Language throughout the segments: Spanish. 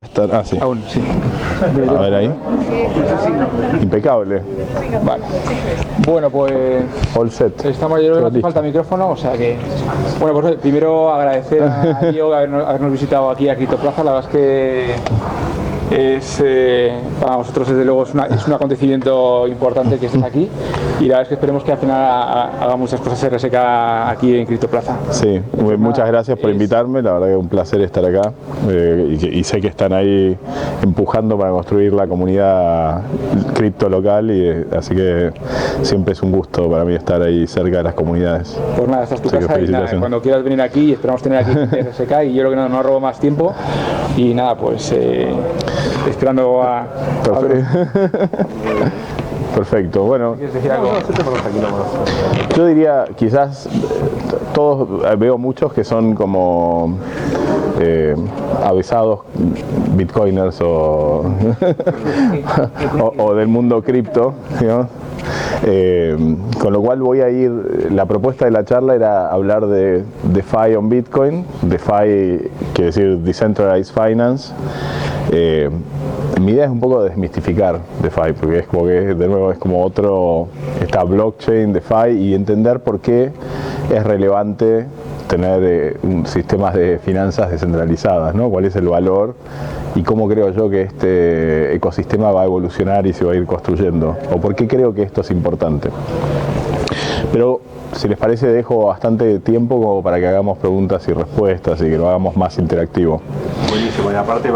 Ah, sí. Aún, sí. A ver ahí. Impecable. Vale. Bueno, pues All set. estamos, yo creo que no hace falta micrófono, o sea que... Bueno, pues primero agradecer a Diego habernos visitado aquí a Criptoplaza. La verdad es que para nosotros desde luego es un acontecimiento importante que estés aquí, y la verdad es que esperemos que al final haga muchas cosas RSK aquí en Criptoplaza. Sí, muchas gracias por invitarme, la verdad que es un placer estar acá y sé que están ahí empujando para construir la comunidad cripto local, así que siempre es un gusto para mí estar ahí cerca de las comunidades. Pues nada, esta es tu casa y nada, cuando quieras venir aquí, esperamos tener aquí RSK, y yo creo que no robo más tiempo y nada, pues esperando a... Perfecto, bueno, yo diría quizás todos, veo muchos que son como avesados bitcoiners o del mundo cripto, ¿no? Con lo cual voy a ir, la propuesta de la charla era hablar de DeFi on Bitcoin. DeFi quiere decir Decentralized Finance. Mi idea es un poco desmistificar DeFi, porque es como que de nuevo es como esta blockchain DeFi, y entender por qué es relevante tener sistemas de finanzas descentralizadas, ¿no? Cuál es el valor y cómo creo yo que este ecosistema va a evolucionar y se va a ir construyendo, o por qué creo que esto es importante. Pero si les parece, dejo bastante tiempo como para que hagamos preguntas y respuestas y que lo hagamos más interactivo. Buenísimo, y aparte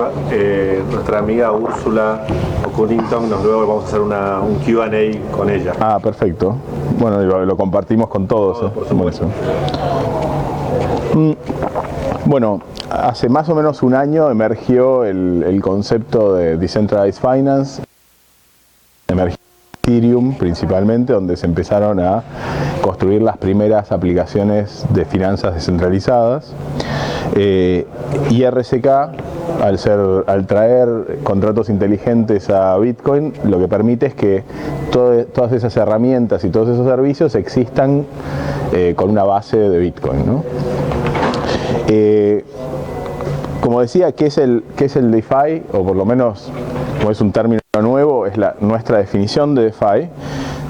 nuestra amiga Úrsula O'Cunnington, luego vamos a hacer un Q&A con ella. Ah, perfecto. Bueno, lo compartimos con todos. Por supuesto. Bueno, hace más o menos un año emergió el concepto de Decentralized Finance. Emergió Ethereum principalmente, donde se empezaron a construir las primeras aplicaciones de finanzas descentralizadas. Y RSK, al traer contratos inteligentes a Bitcoin, lo que permite es que todas esas herramientas y todos esos servicios existan con una base de Bitcoin, ¿no? Como decía, ¿qué es el DeFi? O por lo menos, como es un término nuevo, es nuestra definición de DeFi.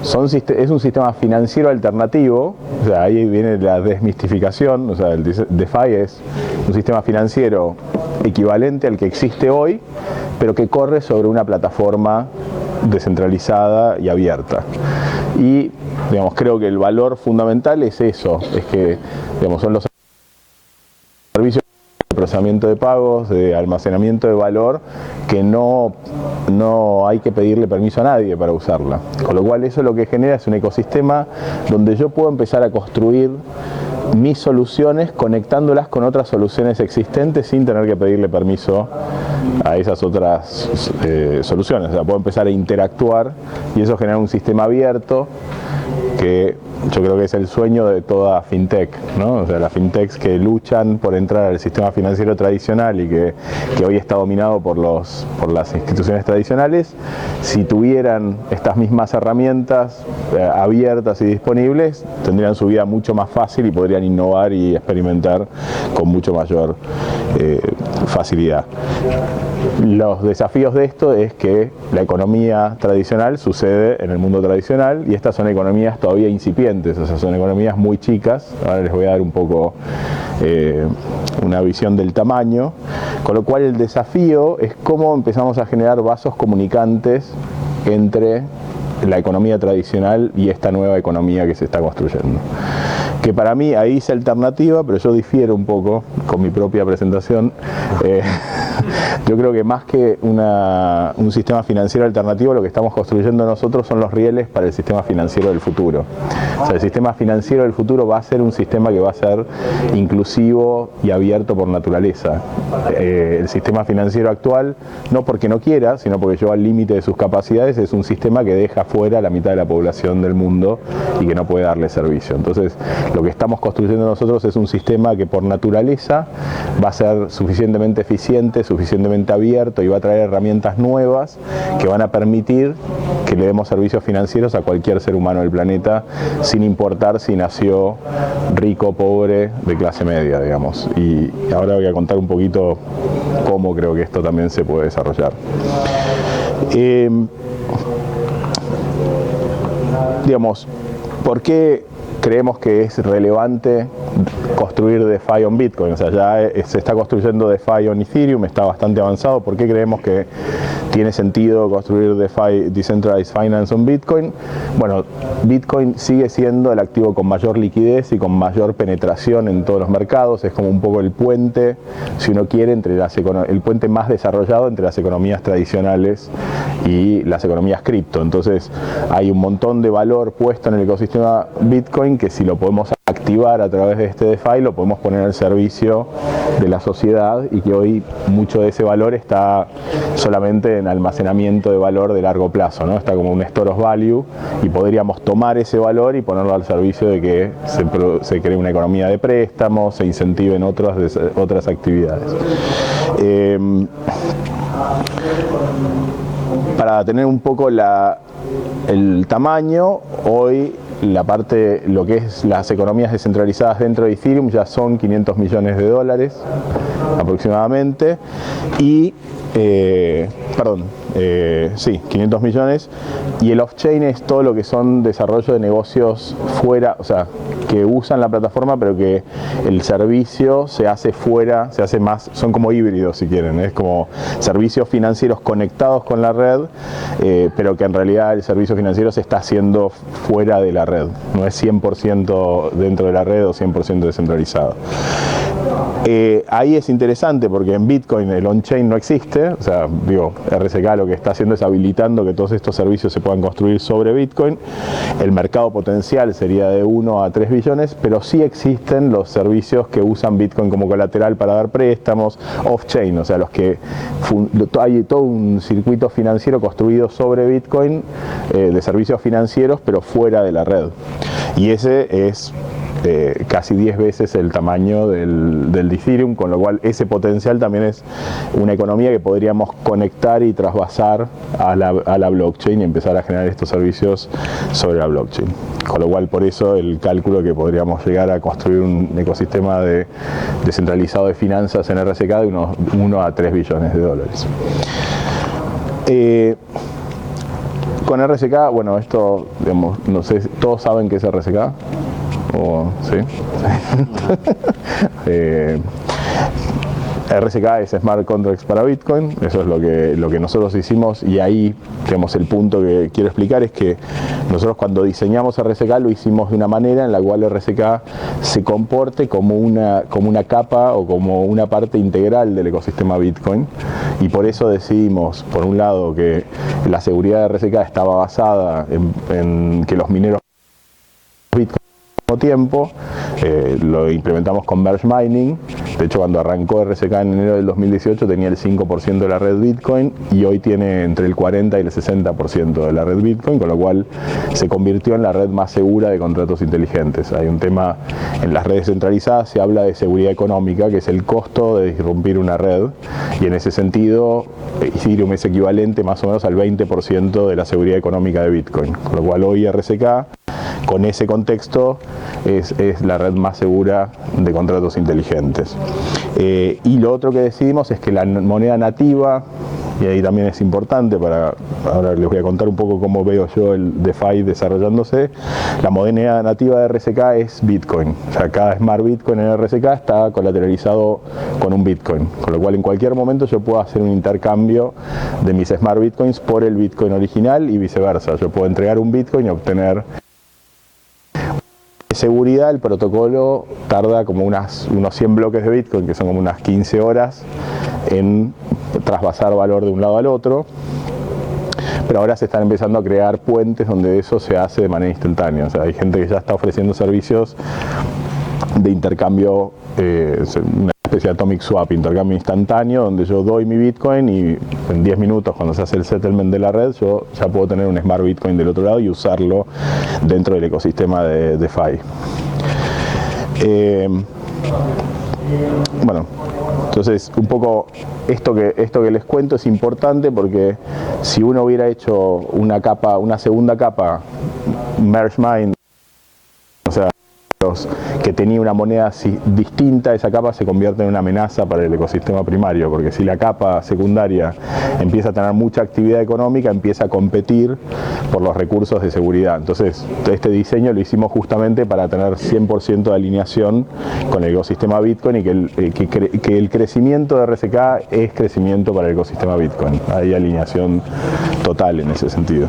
Es un sistema financiero alternativo, o sea, ahí viene la desmistificación. O sea, el DeFi es un sistema financiero equivalente al que existe hoy, pero que corre sobre una plataforma descentralizada y abierta. Y, digamos, creo que el valor fundamental es eso, es que, digamos, son los servicios de procesamiento de pagos, de almacenamiento de valor, que no hay que pedirle permiso a nadie para usarla. Con lo cual eso lo que genera es un ecosistema donde yo puedo empezar a construir mis soluciones conectándolas con otras soluciones existentes sin tener que pedirle permiso a esas otras soluciones. O sea, puedo empezar a interactuar y eso genera un sistema abierto que yo creo que es el sueño de toda fintech, ¿no? O sea, las fintechs que luchan por entrar al sistema financiero tradicional y que hoy está dominado por las instituciones tradicionales, si tuvieran estas mismas herramientas abiertas y disponibles, tendrían su vida mucho más fácil y podrían innovar y experimentar con mucho mayor facilidad. Los desafíos de esto es que la economía tradicional sucede en el mundo tradicional, y estas son economías todavía incipientes, o sea, son economías muy chicas. Ahora les voy a dar un poco una visión del tamaño, con lo cual el desafío es cómo empezamos a generar vasos comunicantes entre la economía tradicional y esta nueva economía que se está construyendo. Que para mí ahí es alternativa, pero yo difiero un poco con mi propia presentación. Yo creo que más que un sistema financiero alternativo, lo que estamos construyendo nosotros son los rieles para el sistema financiero del futuro. O sea, el sistema financiero del futuro va a ser un sistema que va a ser inclusivo y abierto por naturaleza. El sistema financiero actual, no porque no quiera, sino porque lleva al límite de sus capacidades, es un sistema que deja fuera a la mitad de la población del mundo y que no puede darle servicio. Entonces, lo que estamos construyendo nosotros es un sistema que por naturaleza va a ser suficientemente eficiente, suficientemente suficientemente abierto y va a traer herramientas nuevas que van a permitir que le demos servicios financieros a cualquier ser humano del planeta, sin importar si nació rico, pobre, de clase media, digamos. Y ahora voy a contar un poquito cómo creo que esto también se puede desarrollar. Digamos, ¿por qué creemos que es relevante construir DeFi on Bitcoin? O sea, ya se está construyendo DeFi on Ethereum, está bastante avanzado. ¿Por qué creemos que tiene sentido construir DeFi, Decentralized Finance on Bitcoin? Bueno, Bitcoin sigue siendo el activo con mayor liquidez y con mayor penetración en todos los mercados. Es como un poco el puente, si uno quiere, entre el puente más desarrollado entre las economías tradicionales y las economías cripto. Entonces, hay un montón de valor puesto en el ecosistema Bitcoin que si lo podemos activar a través de este DeFi lo podemos poner al servicio de la sociedad, y que hoy mucho de ese valor está solamente en almacenamiento de valor de largo plazo, ¿no? Está como un store of value, y podríamos tomar ese valor y ponerlo al servicio de que se cree una economía de préstamos, se incentiven otras actividades. Para tener un poco el tamaño, hoy lo que es las economías descentralizadas dentro de Ethereum ya son $500 millones aproximadamente, y 500 millones, y el off-chain es todo lo que son desarrollo de negocios fuera, o sea, que usan la plataforma pero que el servicio se hace fuera, se hace más, son como híbridos si quieren, es como servicios financieros conectados con la red, pero que en realidad el servicio financiero se está haciendo fuera de la red, no es 100% dentro de la red o 100% descentralizado. Ahí es interesante porque en Bitcoin el on-chain no existe, o sea, RSK lo que está haciendo es habilitando que todos estos servicios se puedan construir sobre Bitcoin. El mercado potencial sería de 1 a 3 billones, pero sí existen los servicios que usan Bitcoin como colateral para dar préstamos, off-chain, o sea, hay todo un circuito financiero construido sobre Bitcoin de servicios financieros, pero fuera de la red. Y ese es casi 10 veces el tamaño del de Ethereum, con lo cual ese potencial también es una economía que podríamos conectar y trasvasar a la blockchain y empezar a generar estos servicios sobre la blockchain. Con lo cual, por eso el cálculo que podríamos llegar a construir un ecosistema descentralizado de finanzas en RSK de unos 1 a 3 billones de dólares. Con RSK, bueno, esto, digamos, no sé, ¿todos saben qué es RSK? ¿Sí? RSK es Smart Contracts para Bitcoin, eso es lo que nosotros hicimos, y ahí tenemos el punto que quiero explicar, es que nosotros cuando diseñamos RSK lo hicimos de una manera en la cual RSK se comporte como una capa o como una parte integral del ecosistema Bitcoin, y por eso decidimos, por un lado, que la seguridad de RSK estaba basada en que los mineros Bitcoin tiempo, lo implementamos con Merge Mining. De hecho, cuando arrancó RSK en enero del 2018 tenía el 5% de la red Bitcoin, y hoy tiene entre el 40 y el 60% de la red Bitcoin, con lo cual se convirtió en la red más segura de contratos inteligentes. Hay un tema en las redes centralizadas, se habla de seguridad económica, que es el costo de disrumpir una red, y en ese sentido Ethereum es equivalente más o menos al 20% de la seguridad económica de Bitcoin, con lo cual hoy RSK, con ese contexto, es la red más segura de contratos inteligentes. Y lo otro que decidimos es que la moneda nativa, y ahí también es importante, ahora les voy a contar un poco cómo veo yo el DeFi desarrollándose, la moneda nativa de RSK es Bitcoin. O sea, cada Smart Bitcoin en RSK está colateralizado con un Bitcoin, con lo cual en cualquier momento yo puedo hacer un intercambio de mis Smart Bitcoins por el Bitcoin original y viceversa. Yo puedo entregar un Bitcoin y obtener seguridad. El protocolo tarda como unos 100 bloques de Bitcoin, que son como unas 15 horas, en trasvasar valor de un lado al otro, pero ahora se están empezando a crear puentes donde eso se hace de manera instantánea. O sea, hay gente que ya está ofreciendo servicios de intercambio, una especie de atomic swap, intercambio instantáneo, donde yo doy mi Bitcoin y en 10 minutos, cuando se hace el settlement de la red, yo ya puedo tener un Smart Bitcoin del otro lado y usarlo dentro del ecosistema de DeFi. bueno, entonces un poco esto que les cuento es importante porque si uno hubiera hecho una segunda capa, Merge Mine, o sea, que tenía una moneda distinta, esa capa se convierte en una amenaza para el ecosistema primario, porque si la capa secundaria empieza a tener mucha actividad económica, empieza a competir por los recursos de seguridad. Entonces, este diseño lo hicimos justamente para tener 100% de alineación con el ecosistema Bitcoin y que el crecimiento de RSK es crecimiento para el ecosistema Bitcoin. Hay alineación total en ese sentido.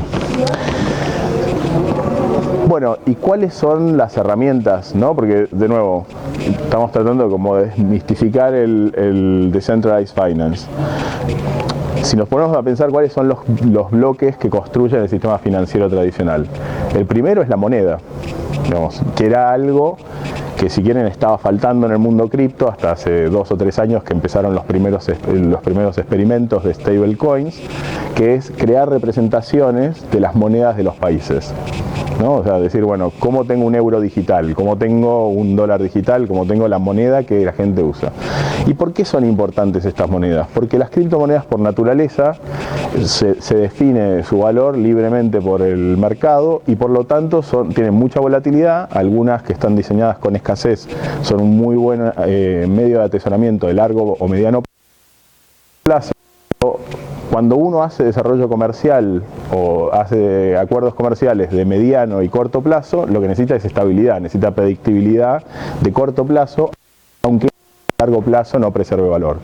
Bueno, ¿y cuáles son las herramientas, no? Porque, de nuevo, estamos tratando como de desmistificar el Decentralized Finance. Si nos ponemos a pensar cuáles son los bloques que construyen el sistema financiero tradicional. El primero es la moneda, digamos, que era algo que, si quieren, estaba faltando en el mundo cripto hasta hace 2 o 3 años que empezaron los primeros experimentos de stablecoins, que es crear representaciones de las monedas de los países, ¿no? O sea, decir, bueno, ¿cómo tengo un euro digital? ¿Cómo tengo un dólar digital? ¿Cómo tengo la moneda que la gente usa? ¿Y por qué son importantes estas monedas? Porque las criptomonedas, por naturaleza, se define su valor libremente por el mercado y, por lo tanto, tienen mucha volatilidad. Algunas, que están diseñadas con escasez, son un muy buen medio de atesoramiento de largo o mediano plazo. Cuando uno hace desarrollo comercial o hace acuerdos comerciales de mediano y corto plazo, lo que necesita es estabilidad, necesita predictibilidad de corto plazo, aunque a largo plazo no preserve valor.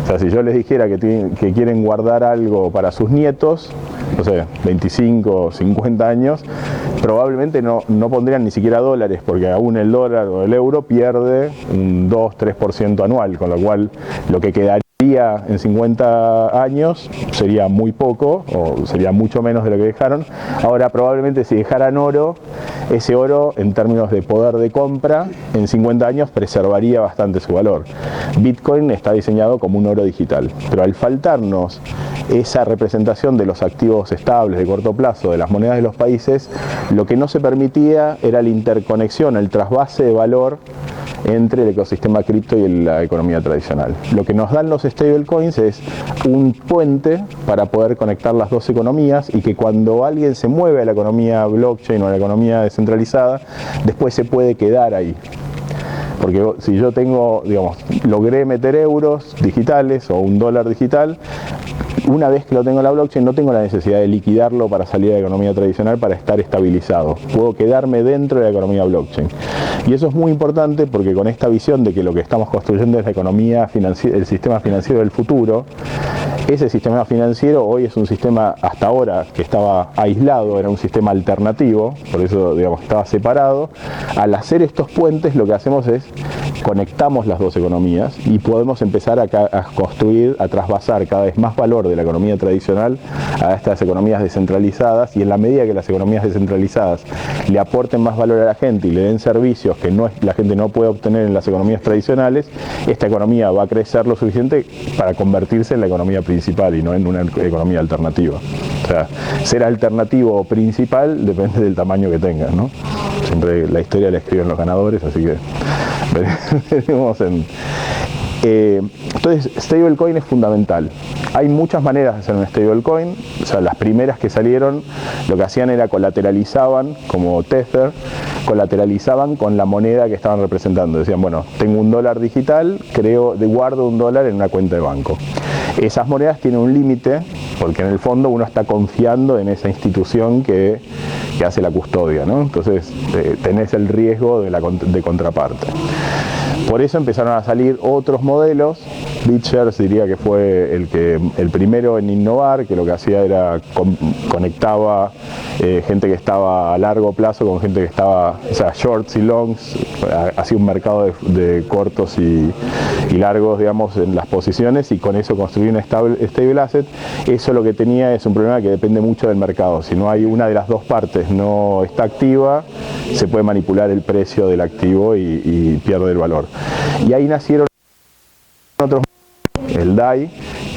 O sea, si yo les dijera que quieren guardar algo para sus nietos, no sé, 25 o 50 años, probablemente no pondrían ni siquiera dólares, porque aún el dólar o el euro pierde un 2-3% anual, con lo cual lo que quedaría en 50 años sería muy poco, o sería mucho menos de lo que dejaron. Ahora, probablemente, si dejaran oro, ese oro, en términos de poder de compra, en 50 años preservaría bastante su valor. Bitcoin está diseñado como un oro digital, pero al faltarnos esa representación de los activos estables de corto plazo de las monedas de los países, lo que no se permitía era la interconexión, el trasvase de valor entre el ecosistema cripto y la economía tradicional. Lo que nos dan los stablecoins es un puente para poder conectar las dos economías, y que cuando alguien se mueve a la economía blockchain o a la economía descentralizada, después se puede quedar ahí. Porque si yo logré meter euros digitales o un dólar digital, una vez que lo tengo en la blockchain, no tengo la necesidad de liquidarlo para salir de la economía tradicional para estar estabilizado. Puedo quedarme dentro de la economía blockchain. Y eso es muy importante, porque con esta visión de que lo que estamos construyendo es la economía financiera, el sistema financiero del futuro, ese sistema financiero hoy es un sistema, hasta ahora, que estaba aislado, era un sistema alternativo, por eso, estaba separado. Al hacer estos puentes, lo que hacemos es conectamos las dos economías y podemos empezar a construir, a trasvasar cada vez más valor de la economía tradicional a estas economías descentralizadas, y en la medida que las economías descentralizadas le aporten más valor a la gente y le den servicios que la gente no puede obtener en las economías tradicionales, esta economía va a crecer lo suficiente para convertirse en la economía principal y no en una economía alternativa. O sea, ser alternativo o principal depende del tamaño que tengas, ¿no? Siempre la historia la escriben los ganadores, así que veremos entonces, stablecoin es fundamental. Hay muchas maneras de hacer un stablecoin. O sea, las primeras que salieron, lo que hacían era colateralizaban, como Tether, colateralizaban con la moneda que estaban representando. Decían, bueno, tengo un dólar digital, guardo un dólar en una cuenta de banco. Esas monedas tienen un límite, porque en el fondo uno está confiando en esa institución que hace la custodia, ¿no? Entonces tenés el riesgo de contraparte. Por eso empezaron a salir otros modelos. BitShares diría que fue el primero en innovar, que lo que hacía era conectaba gente que estaba a largo plazo con gente que estaba, o sea, shorts y longs, hacía un mercado de cortos y largos, en las posiciones, y con eso construía un stable asset. Eso lo que tenía es un problema que depende mucho del mercado. Si no hay una de las dos partes no está activa, se puede manipular el precio del activo y pierde el valor. Y ahí nacieron otros, el DAI,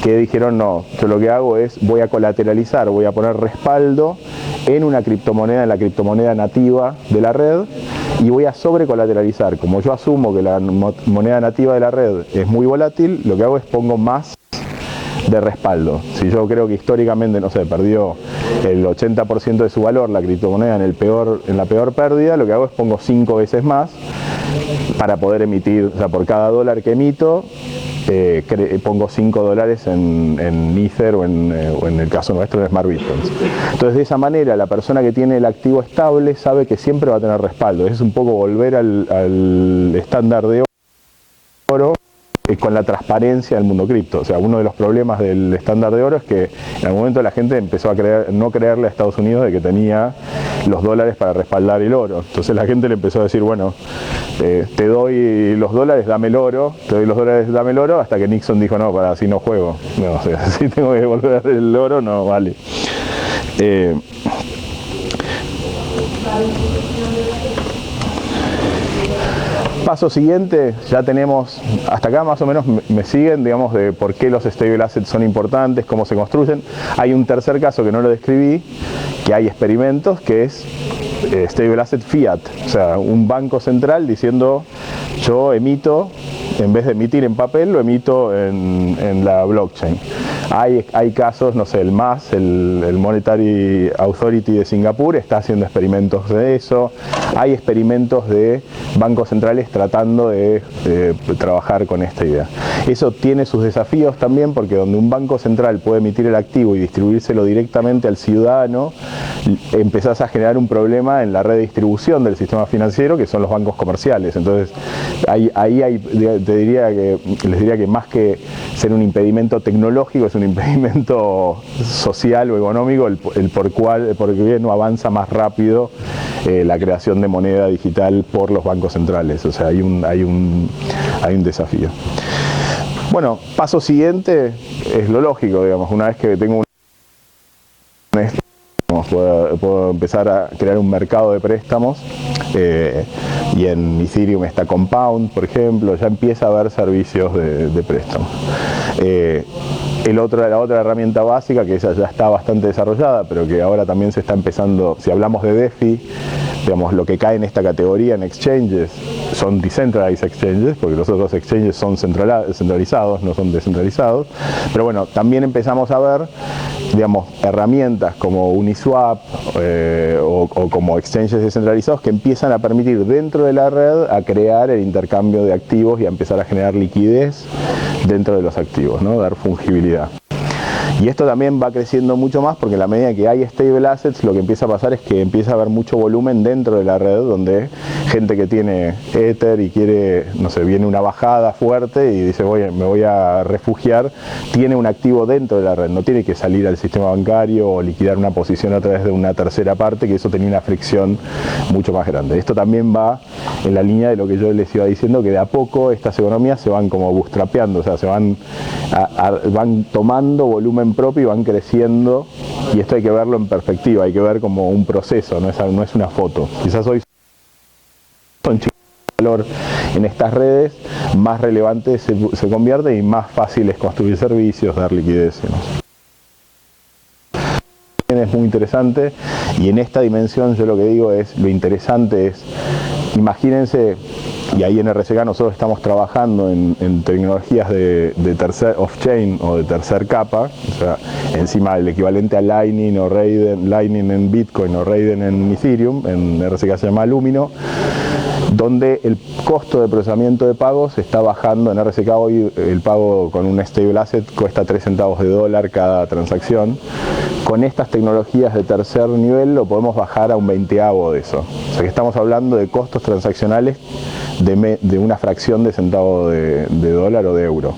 que dijeron no, yo lo que hago es voy a colateralizar, voy a poner respaldo en una criptomoneda, en la criptomoneda nativa de la red, y voy a sobrecolateralizar. Como yo asumo que la moneda nativa de la red es muy volátil, lo que hago es pongo más de respaldo. Si yo creo que históricamente, no sé, perdió el 80% de su valor la criptomoneda en la peor pérdida, lo que hago es pongo 5 veces más para poder emitir, o sea, por cada dólar que emito, pongo $5 en Ether o en el caso nuestro en Smart Bitcoins. Entonces de esa manera la persona que tiene el activo estable sabe que siempre va a tener respaldo. Es un poco volver al estándar de oro con la transparencia del mundo cripto. O sea, uno de los problemas del estándar de oro es que en algún momento la gente empezó a no creerle a Estados Unidos de que tenía los dólares para respaldar el oro. Entonces la gente le empezó a decir, bueno, te doy los dólares, dame el oro, te doy los dólares, dame el oro, hasta que Nixon dijo, no, para así no juego. No, o sea, si tengo que devolver el oro, no vale. Paso siguiente, ya tenemos, hasta acá más o menos me siguen, digamos, de por qué los stable assets son importantes, cómo se construyen. Hay un tercer caso que no lo describí, que hay experimentos, que es stable asset fiat, o sea, un banco central diciendo yo emito, en vez de emitir en papel, lo emito en la blockchain. Hay casos, no sé, el MAS, el Monetary Authority de Singapur, está haciendo experimentos de eso. Hay experimentos de bancos centrales tratando de trabajar con esta idea. Eso tiene sus desafíos también, porque donde un banco central puede emitir el activo y distribuírselo directamente al ciudadano, empezás a generar un problema en la red de distribución del sistema financiero, que son los bancos comerciales. Entonces, les diría que más que ser un impedimento tecnológico, es un impedimento social o económico el por qué no avanza más rápido la creación de moneda digital por los bancos centrales. O sea, hay un desafío. Bueno, paso siguiente es lo lógico, digamos, una vez que tengo puedo empezar a crear un mercado de préstamos, y en Ethereum está Compound, por ejemplo, ya empieza a haber servicios de préstamos. La otra herramienta básica, que esa ya está bastante desarrollada, pero que ahora también se está empezando, si hablamos de DeFi, digamos, lo que cae en esta categoría en exchanges son decentralized exchanges, porque los otros exchanges son centralizados, no son descentralizados. Pero bueno, también empezamos a ver, digamos, herramientas como Uniswap o como exchanges descentralizados que empiezan a permitir dentro de la red a crear el intercambio de activos y a empezar a generar liquidez dentro de los activos, ¿no? Dar fungibilidad. Y esto también va creciendo mucho más porque en la medida que hay stable assets, lo que empieza a pasar es que empieza a haber mucho volumen dentro de la red, donde gente que tiene Ether y quiere, no sé, viene una bajada fuerte y dice, oye, me voy a refugiar, tiene un activo dentro de la red, no tiene que salir al sistema bancario o liquidar una posición a través de una tercera parte, que eso tenía una fricción mucho más grande. Esto también va en la línea de lo que yo les iba diciendo, que de a poco estas economías se van como bootstrapeando, o sea, se van tomando volumen propio y van creciendo, y esto hay que verlo en perspectiva, hay que ver como un proceso, no es una foto. Quizás hoy son chicos de valor en estas redes, más relevantes se convierte y más fácil es construir servicios, dar liquidez, ¿no? Es muy interesante, y en esta dimensión yo lo que digo es, lo interesante es, imagínense, y ahí en RSK nosotros estamos trabajando en tecnologías de tercer off-chain o de tercer capa, o sea, encima el equivalente a Lightning o Raiden, Lightning en Bitcoin o Raiden en Ethereum, en RSK se llama Lumino, donde el costo de procesamiento de pagos está bajando. En RSK hoy el pago con un stable asset cuesta 3 centavos de dólar cada transacción. Con estas tecnologías de tercer nivel lo podemos bajar a un 20avo de eso. O sea que estamos hablando de costos transaccionales de una fracción de centavo de dólar o de euro.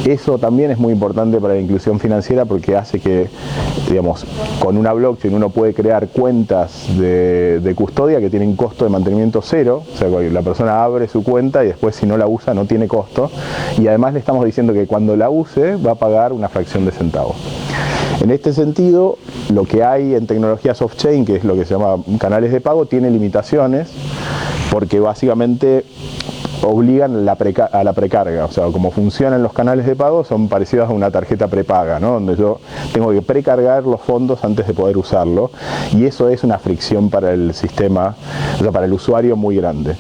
Eso también es muy importante para la inclusión financiera, porque hace que, digamos, con una blockchain uno puede crear cuentas de custodia que tienen costo de mantenimiento cero, o sea, la persona abre su cuenta y después si no la usa no tiene costo, y además le estamos diciendo que cuando la use va a pagar una fracción de centavo. En este sentido, lo que hay en tecnologías off-chain, que es lo que se llama canales de pago, tiene limitaciones, porque básicamente obligan a la precarga, o sea, como funcionan los canales de pago son parecidos a una tarjeta prepaga, ¿no? Donde yo tengo que precargar los fondos antes de poder usarlo, y eso es una fricción para el sistema, o sea, para el usuario muy grande.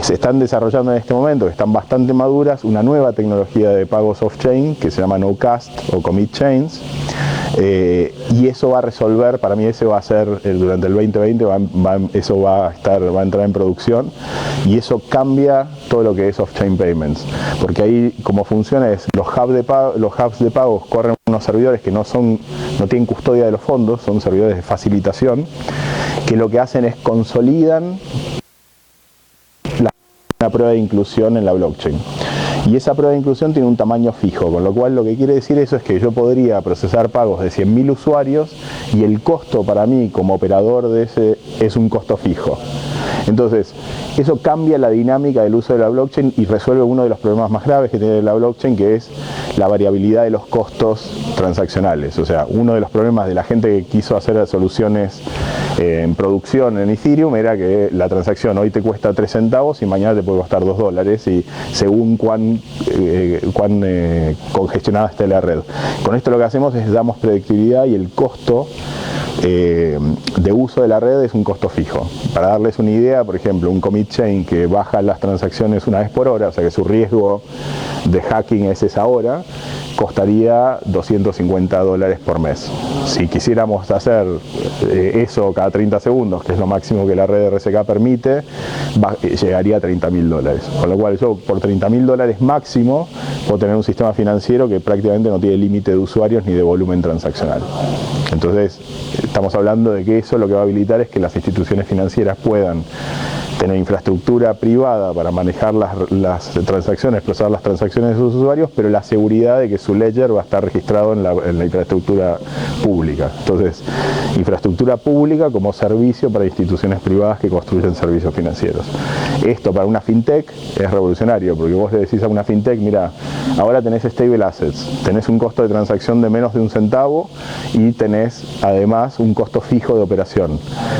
Se están desarrollando en este momento, que están bastante maduras, una nueva tecnología de pagos off-chain que se llama No-Cast o Commit Chains, y eso va a resolver, para mí ese va a ser, durante el 2020 eso va a entrar en producción, y eso cambia todo lo que es off-chain payments, porque ahí como funciona es, los hubs de pagos corren unos servidores que no tienen custodia de los fondos, son servidores de facilitación, que lo que hacen es consolidan una prueba de inclusión en la blockchain. Y esa prueba de inclusión tiene un tamaño fijo, con lo cual lo que quiere decir eso es que yo podría procesar pagos de 100.000 usuarios y el costo para mí como operador de ese es un costo fijo. Entonces, eso cambia la dinámica del uso de la blockchain y resuelve uno de los problemas más graves que tiene la blockchain, que es la variabilidad de los costos transaccionales. O sea, uno de los problemas de la gente que quiso hacer soluciones en producción en Ethereum era que la transacción hoy te cuesta 3 centavos y mañana te puede costar $2, y según cuán congestionada esté la red. Con esto lo que hacemos es damos predictibilidad, y el costo de uso de la red es un costo fijo. Para darles una idea, por ejemplo, un commit chain que baja las transacciones una vez por hora, o sea que su riesgo de hacking es esa hora, costaría $250 por mes. Si quisiéramos hacer eso cada 30 segundos, que es lo máximo que la red de RSK permite, llegaría a $30.000. Con lo cual yo por $30.000 máximo puedo tener un sistema financiero que prácticamente no tiene límite de usuarios ni de volumen transaccional. Entonces estamos hablando de que eso lo que va a habilitar es que las instituciones financieras puedan tener infraestructura privada para manejar las transacciones, procesar las transacciones de sus usuarios, pero la seguridad de que su ledger va a estar registrado en la infraestructura pública. Entonces, infraestructura pública como servicio para instituciones privadas que construyen servicios financieros. Esto para una fintech es revolucionario, porque vos le decís a una fintech, mira, ahora tenés stable assets, tenés un costo de transacción de menos de 1 centavo y tenés además un costo fijo de operación.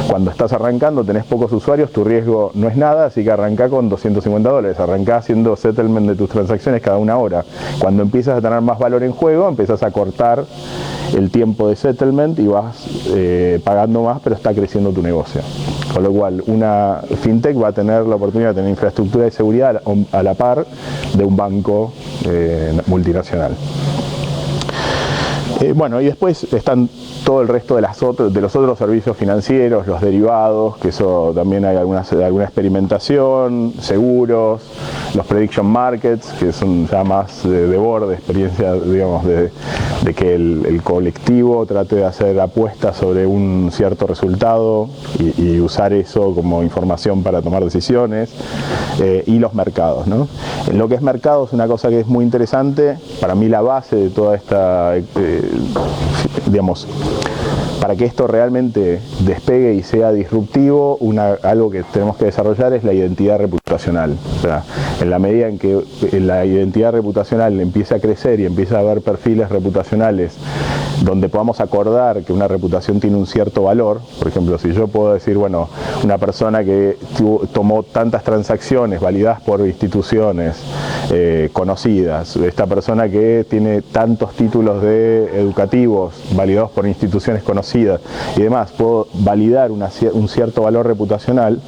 Cuando estás arrancando tenés pocos usuarios, tu riesgo no es nada, así que arrancá con $250, arrancá haciendo settlement de tus transacciones cada 1 hora. Cuando empiezas a tener más valor en juego, empiezas a cortar el tiempo de settlement y vas pagando más, pero está creciendo tu negocio. Con lo cual, una fintech va a tener la oportunidad de tener infraestructura de seguridad a la par de un banco multinacional. Bueno, y después están todo el resto de los otros servicios financieros, los derivados, que eso también hay alguna experimentación, seguros, los prediction markets, que son ya más de borde, experiencia, digamos, de que el colectivo trate de hacer apuestas sobre un cierto resultado y usar eso como información para tomar decisiones, y los mercados, ¿no? En lo que es mercados, una cosa que es muy interesante, para mí la base de toda esta, digamos, para que esto realmente despegue y sea disruptivo, algo que tenemos que desarrollar es la identidad reputacional. O sea, en la medida en que la identidad reputacional empiece a crecer y empiece a haber perfiles reputacionales donde podamos acordar que una reputación tiene un cierto valor, por ejemplo, si yo puedo decir, bueno, una persona que tomó tantas transacciones validadas por instituciones conocidas, esta persona que tiene tantos títulos educativos validados por instituciones conocidas y demás, puedo validar un cierto valor reputacional,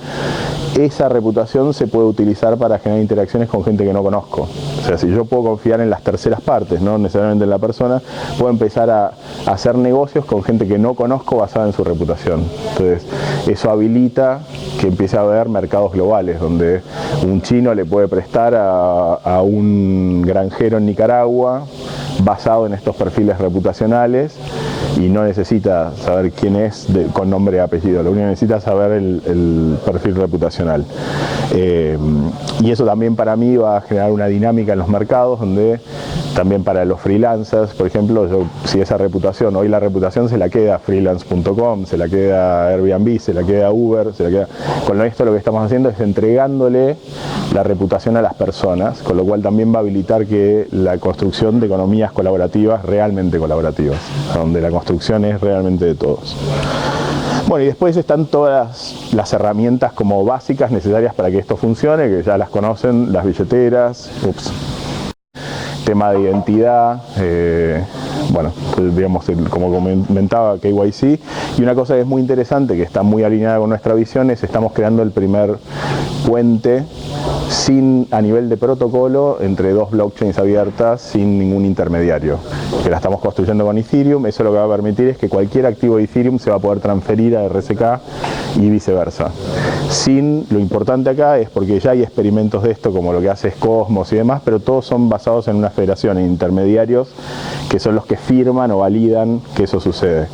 esa reputación se puede utilizar para generar interacciones con gente que no conozco. O sea, si yo puedo confiar en las terceras partes, no necesariamente en la persona, puedo empezar a hacer negocios con gente que no conozco basada en su reputación. Entonces, eso habilita que empiece a haber mercados globales, donde un chino le puede prestar a un granjero en Nicaragua basado en estos perfiles reputacionales, y no necesita saber quién es con nombre y apellido, lo único que necesita es saber el perfil reputacional. Y eso también para mí va a generar una dinámica en los mercados, donde también para los freelancers, por ejemplo, si esa reputación, hoy la reputación se la queda freelance.com, se la queda Airbnb, se la queda Uber, se la queda. Con esto lo que estamos haciendo es entregándole la reputación a las personas, con lo cual también va a habilitar que la construcción de economías colaborativas, realmente colaborativas, donde la construcción es realmente de todos. Bueno, y después están todas las herramientas como básicas necesarias para que esto funcione, que ya las conocen, las billeteras, tema de identidad, bueno, pues digamos, como comentaba, KYC. Y una cosa que es muy interesante, que está muy alineada con nuestra visión, es estamos creando el primer puente a nivel de protocolo entre dos blockchains abiertas sin ningún intermediario, que la estamos construyendo con Ethereum. Eso lo que va a permitir es que cualquier activo de Ethereum se va a poder transferir a RSK y viceversa. Lo importante acá es porque ya hay experimentos de esto, como lo que hace es Cosmos y demás, pero todos son basados en una federación, en intermediarios que son los que firman o validan que eso sucede.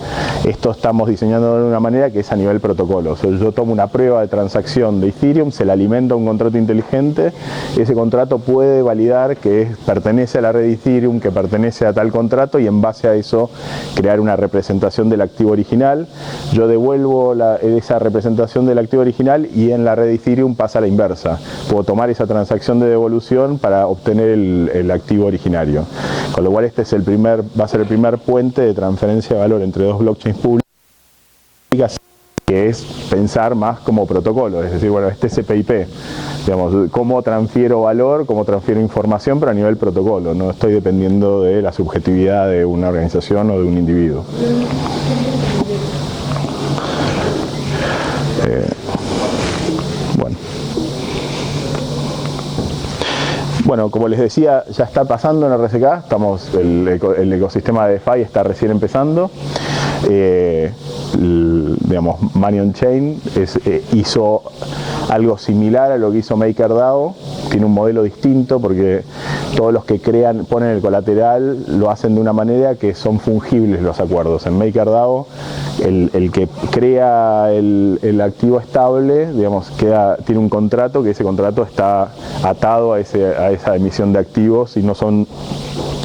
Esto estamos diseñando de una manera que es a nivel protocolo. O sea, yo tomo una prueba de transacción de Ethereum, se la alimenta a un contrato inteligente, ese contrato puede validar que pertenece a la red de Ethereum, que pertenece a tal contrato, y en base a eso crear una representación del activo original. Yo devuelvo esa representación del activo original y en la red de Ethereum pasa a la inversa. Puedo tomar esa transacción de devolución para obtener el activo originario. Con lo cual este es va a ser el primer puente de transferencia de valor entre dos blockchains públicas, que es pensar más como protocolo, es decir, bueno, este es CPIP, digamos, cómo transfiero valor, cómo transfiero información, pero a nivel protocolo, no estoy dependiendo de la subjetividad de una organización o de un individuo. Bueno, como les decía, ya está pasando en RSK, el ecosistema de DeFi está recién empezando. Digamos, Money on Chain hizo algo similar a lo que hizo MakerDAO. Tiene un modelo distinto porque todos los que ponen el colateral lo hacen de una manera que son fungibles los acuerdos. En MakerDAO el que crea el activo estable, digamos, tiene un contrato, que ese contrato está atado a esa emisión de activos y no son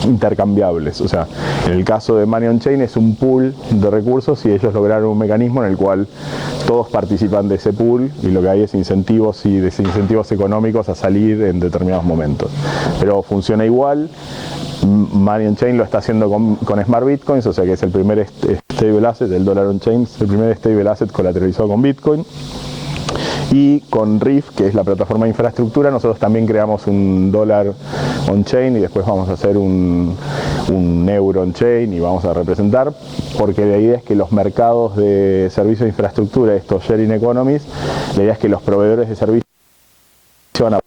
intercambiables. O sea, en el caso de Money on Chain es un pool de recursos y ellos lograron un mecanismo en el cual todos participan de ese pool y lo que hay es incentivos y desincentivos económicos a salir en determinados momentos. Pero funciona igual. Money on Chain lo está haciendo con Smart Bitcoins, o sea que es el primer stable asset, el Dollar on Chain, es el primer stable asset colateralizado con Bitcoin. Y con Riff, que es la plataforma de infraestructura, nosotros también creamos un dólar on-chain y después vamos a hacer un euro on-chain y vamos a representar, porque la idea es que los mercados de servicios de infraestructura, estos sharing economies, la idea es que los proveedores de servicios van a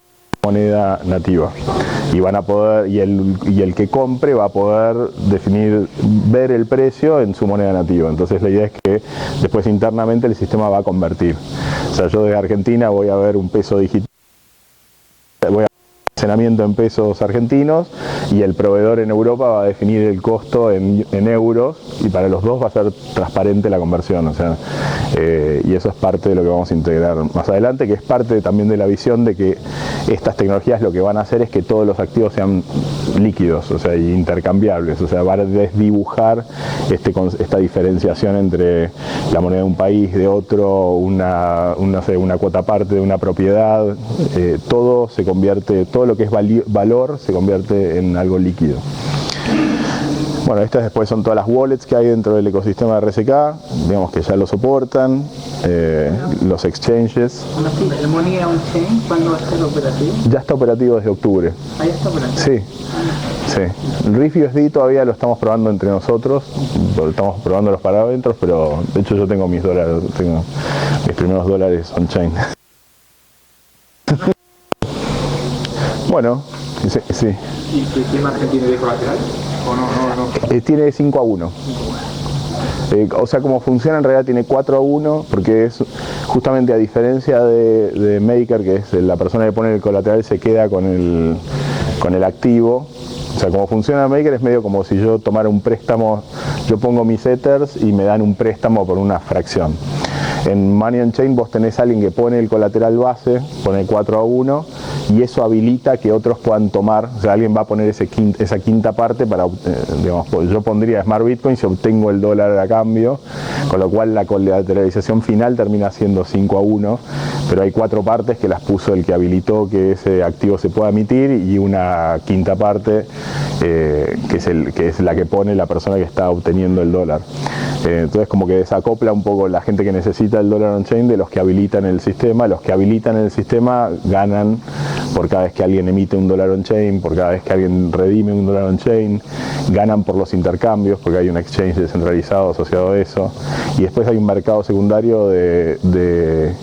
moneda nativa y van a poder y el que compre va a poder ver el precio en su moneda nativa. Entonces la idea es que después internamente el sistema va a convertir. O sea, yo desde Argentina voy a ver un peso digital, voy a almacenamiento en pesos argentinos y el proveedor en Europa va a definir el costo en euros y para los dos va a ser transparente la conversión. O sea, y eso es parte de lo que vamos a integrar más adelante, que es parte también de la visión de que estas tecnologías lo que van a hacer es que todos los activos sean líquidos, o sea, intercambiables, o sea, va a desdibujar esta diferenciación entre la moneda de un país, de otro, una cuota parte de una propiedad, todo lo que es valor se convierte en algo líquido. Bueno, estas después son todas las wallets que hay dentro del ecosistema de RSK, digamos que ya lo soportan, los exchanges. ¿El Money on Chain cuándo va a estar operativo? Ya está operativo desde octubre. ¿Ah, ya está operativo? Sí, sí. El Riff USD todavía lo estamos probando entre nosotros, estamos probando los parámetros, pero de hecho yo tengo mis dólares, tengo mis primeros dólares on-chain. Bueno, sí. ¿Y qué margen tiene de colateral? ¿O no? Tiene 5-1. O sea, como funciona en realidad tiene 4-1, porque es justamente a diferencia de Maker, que es la persona que pone el colateral se queda con el activo. O sea, como funciona Maker es medio como si yo tomara un préstamo, yo pongo mis Ethers y me dan un préstamo por una fracción. En Money on Chain vos tenés a alguien que pone el colateral base, pone 4-1, y eso habilita que otros puedan tomar, o sea, alguien va a poner esa quinta parte para, digamos, yo pondría Smart Bitcoin si obtengo el dólar a cambio, con lo cual la colateralización final termina siendo 5-1, pero hay 4 partes que las puso el que habilitó que ese activo se pueda emitir, y una quinta parte que es la que pone la persona que está obteniendo el dólar. Entonces como que desacopla un poco la gente que necesita el dólar on-chain de los que habilitan el sistema. Los que habilitan el sistema ganan por cada vez que alguien emite un dólar on-chain, por cada vez que alguien redime un dólar on-chain, ganan por los intercambios, porque hay un exchange descentralizado asociado a eso, y después hay un mercado secundario de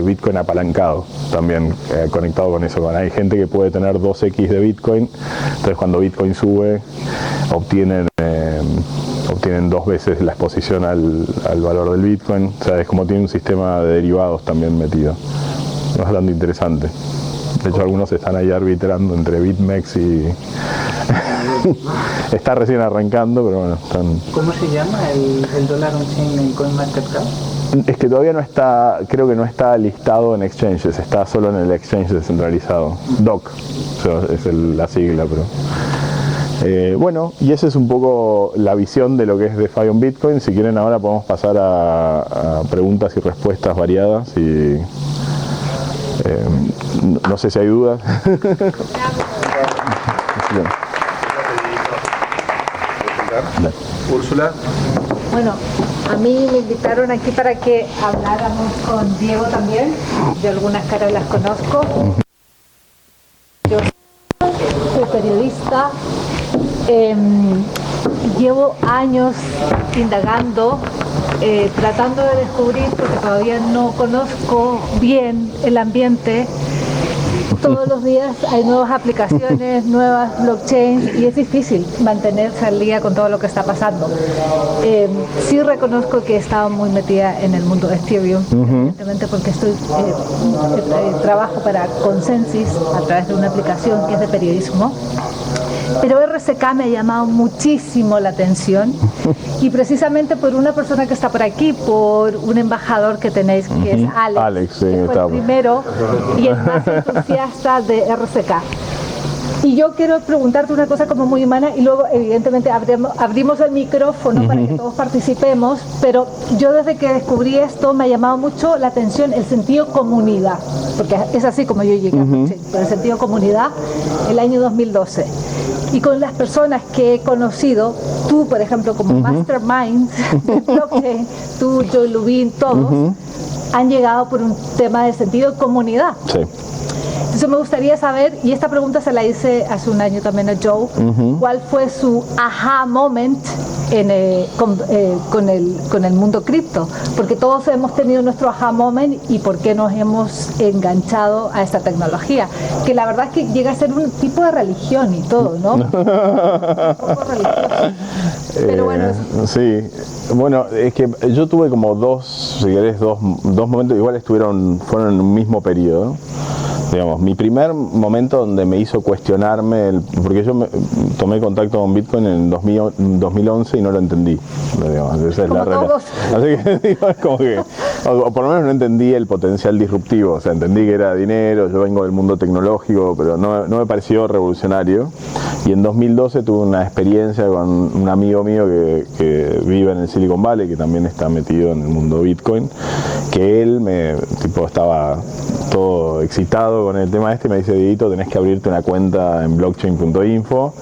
Bitcoin apalancado, también conectado con eso. Hay gente que puede tener 2x de Bitcoin, entonces cuando Bitcoin sube, obtienen 2 veces la exposición al valor del Bitcoin. O sea, es como tiene un sistema de derivados también metido. Es bastante interesante. De hecho, algunos están ahí arbitrando entre BitMEX y... Está recién arrancando, pero bueno, están... ¿Cómo se llama el dólar on-chain en CoinMarketCap? Es que todavía no está, creo que no está listado en exchanges, está solo en el exchange descentralizado. DOC, o sea, es la sigla, pero... bueno, y esa es un poco la visión de lo que es DeFi on Bitcoin. Si quieren ahora podemos pasar a preguntas y respuestas variadas y no sé si hay dudas. Úrsula. Bueno, a mí me invitaron aquí para que habláramos con Diego también. De algunas caras las conozco. Yo soy periodista. Llevo años indagando, tratando de descubrir, porque todavía no conozco bien el ambiente. Todos los días hay nuevas aplicaciones, nuevas blockchains, y es difícil mantenerse al día con todo lo que está pasando. Sí reconozco que he estado muy metida en el mundo de Ethereum, evidentemente porque trabajo para Consensus a través de una aplicación que es de periodismo. Pero RSK me ha llamado muchísimo la atención, y precisamente por una persona que está por aquí, por un embajador que tenéis, que es Alex, sí, que fue el primero y el más entusiasta de RSK. Y yo quiero preguntarte una cosa como muy humana, y luego evidentemente abrimos el micrófono para que todos participemos, pero yo desde que descubrí esto me ha llamado mucho la atención el sentido comunidad, porque es así como yo llegué a blockchain, por el sentido comunidad, el año 2012. Y con las personas que he conocido, tú por ejemplo como mastermind de blockchain, tú, Joe Lubin, todos, han llegado por un tema de sentido de comunidad. Sí. Entonces me gustaría saber, y esta pregunta se la hice hace un año también a Joe, ¿cuál fue su aha moment con el mundo cripto? Porque todos hemos tenido nuestro aha moment, y por qué nos hemos enganchado a esta tecnología, que la verdad es que llega a ser un tipo de religión y todo, ¿no? Un poco religioso. Pero bueno, sí, bueno, es que yo tuve como dos momentos, igual fueron en un mismo periodo. Digamos, mi primer momento donde me hizo cuestionarme, porque yo tomé contacto con Bitcoin en 2011 y no lo entendí. Digamos, esa es la realidad. Así que digo, es como que, o por lo menos no entendí el potencial disruptivo. O sea, entendí que era dinero, yo vengo del mundo tecnológico, pero no me pareció revolucionario. Y en 2012 tuve una experiencia con un amigo mío que vive en el Silicon Valley, que también está metido en el mundo Bitcoin, que él estaba todo excitado con el tema y me dice: Dieguito, tenés que abrirte una cuenta en blockchain.info,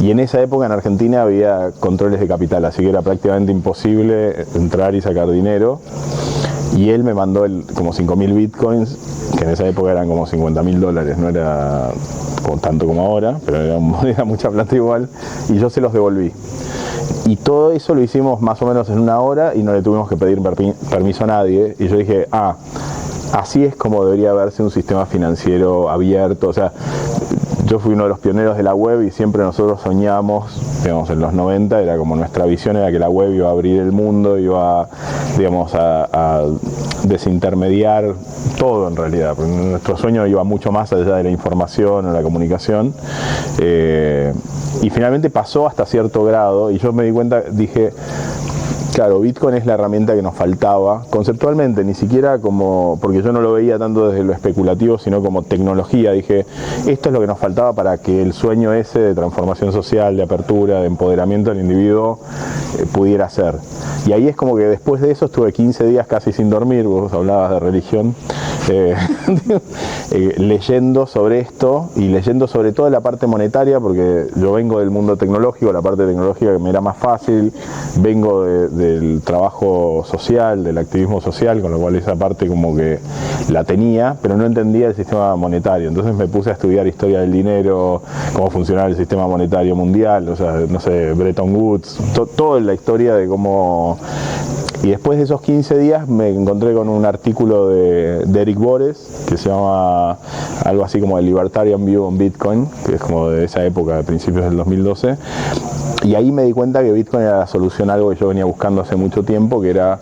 y en esa época en Argentina había controles de capital, así que era prácticamente imposible entrar y sacar dinero, y él me mandó como 5.000 bitcoins, que en esa época eran como $50.000, no era tanto como ahora, pero era mucha plata igual, y yo se los devolví. Y todo eso lo hicimos más o menos en una hora y no le tuvimos que pedir permiso a nadie, y yo dije, así es como debería verse un sistema financiero abierto. O sea, yo fui uno de los pioneros de la web y siempre nosotros soñamos, digamos, en los 90 era como nuestra visión era que la web iba a abrir el mundo, iba, digamos, a desintermediar todo en realidad, porque nuestro sueño iba mucho más allá de la información o la comunicación, y finalmente pasó hasta cierto grado, y yo me di cuenta, dije, Claro, Bitcoin es la herramienta que nos faltaba, conceptualmente, ni siquiera como, porque yo no lo veía tanto desde lo especulativo, sino como tecnología. Dije, esto es lo que nos faltaba para que el sueño ese de transformación social, de apertura, de empoderamiento del individuo pudiera ser. Y ahí es como que después de eso estuve 15 días casi sin dormir, vos hablabas de religión, leyendo sobre esto y leyendo sobre todo la parte monetaria, porque yo vengo del mundo tecnológico, la parte tecnológica que me era más fácil, vengo del trabajo social, del activismo social, con lo cual esa parte como que la tenía, pero no entendía el sistema monetario. Entonces me puse a estudiar historia del dinero, cómo funcionaba el sistema monetario mundial, o sea, no sé, Bretton Woods, toda la historia de cómo... Y después de esos 15 días me encontré con un artículo de Eric Bores, que se llama algo así como el Libertarian View on Bitcoin, que es como de esa época, de principios del 2012. Y ahí me di cuenta que Bitcoin era la solución a algo que yo venía buscando hace mucho tiempo, que era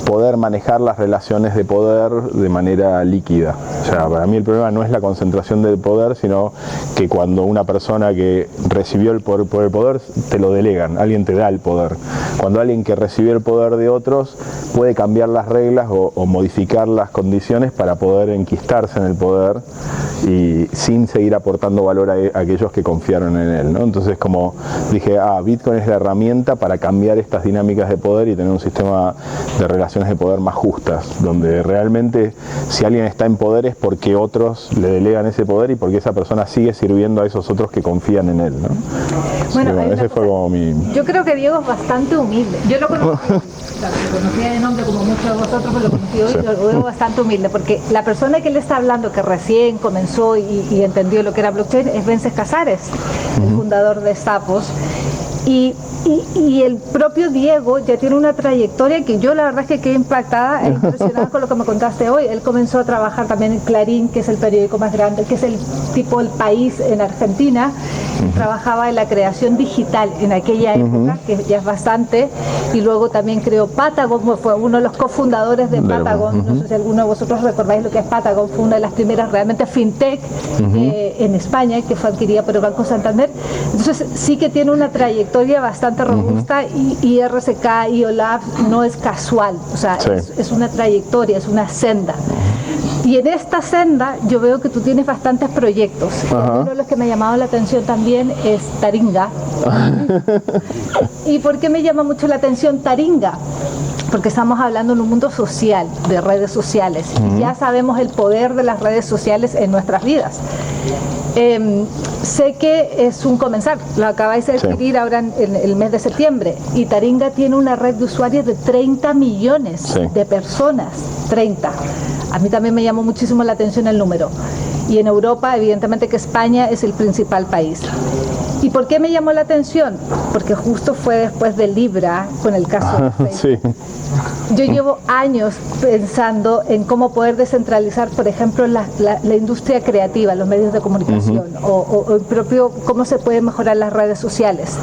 poder manejar las relaciones de poder de manera líquida. O sea, para mí el problema no es la concentración del poder, sino que cuando una persona que recibió el poder por el poder, te lo delegan, alguien te da el poder. Cuando alguien que recibió el poder de otros puede cambiar las reglas o modificar las condiciones para poder enquistarse en el poder y sin seguir aportando valor a aquellos que confiaron en él, ¿no? Entonces como dije, Bitcoin es la herramienta para cambiar estas dinámicas de poder y tener un sistema de relaciones de poder más justas, donde realmente si alguien está en poder es porque otros le delegan ese poder y porque esa persona sigue sirviendo a esos otros que confían en él, ¿no? Bueno, ese fue como mi... Yo creo que Diego es bastante humilde. Yo lo conocía de nombre como muchos de vosotros, pero lo conocí hoy, sí. Lo veo bastante humilde, porque la persona que le está hablando, que recién comenzó y entendió lo que era blockchain, es Vences Casares, el fundador de Zappos. Y el propio Diego ya tiene una trayectoria que yo la verdad es que quedé impactada e impresionada con lo que me contaste hoy. Él comenzó a trabajar también en Clarín, que es el periódico más grande, que es el tipo El País en Argentina. Trabajaba en la creación digital en aquella época, que ya es bastante, y luego también creó Patagon, fue uno de los cofundadores de Patagon. No sé si alguno de vosotros recordáis lo que es Patagon, fue una de las primeras realmente fintech en España, que fue adquirida por el Banco Santander. Entonces sí que tiene una trayectoria bastante robusta y RSK y OLAF no es casual, o sea, es una trayectoria, es una senda. Y en esta senda yo veo que tú tienes bastantes proyectos. Uno de los que me ha llamado la atención también es Taringa. ¿Y por qué me llama mucho la atención Taringa? Porque estamos hablando en un mundo social, de redes sociales. Y ya sabemos el poder de las redes sociales en nuestras vidas. Sé que es un comenzar, lo acabáis de adquirir ahora en el mes de septiembre, y Taringa tiene una red de usuarios de 30 millones de personas, 30. A mí también me llamó muchísimo la atención el número. Y en Europa, evidentemente que España es el principal país. ¿Y por qué me llamó la atención? Porque justo fue después de Libra, con el caso de Facebook. Yo llevo años pensando en cómo poder descentralizar, por ejemplo, la industria creativa, los medios de comunicación, o el propio cómo se pueden mejorar las redes sociales.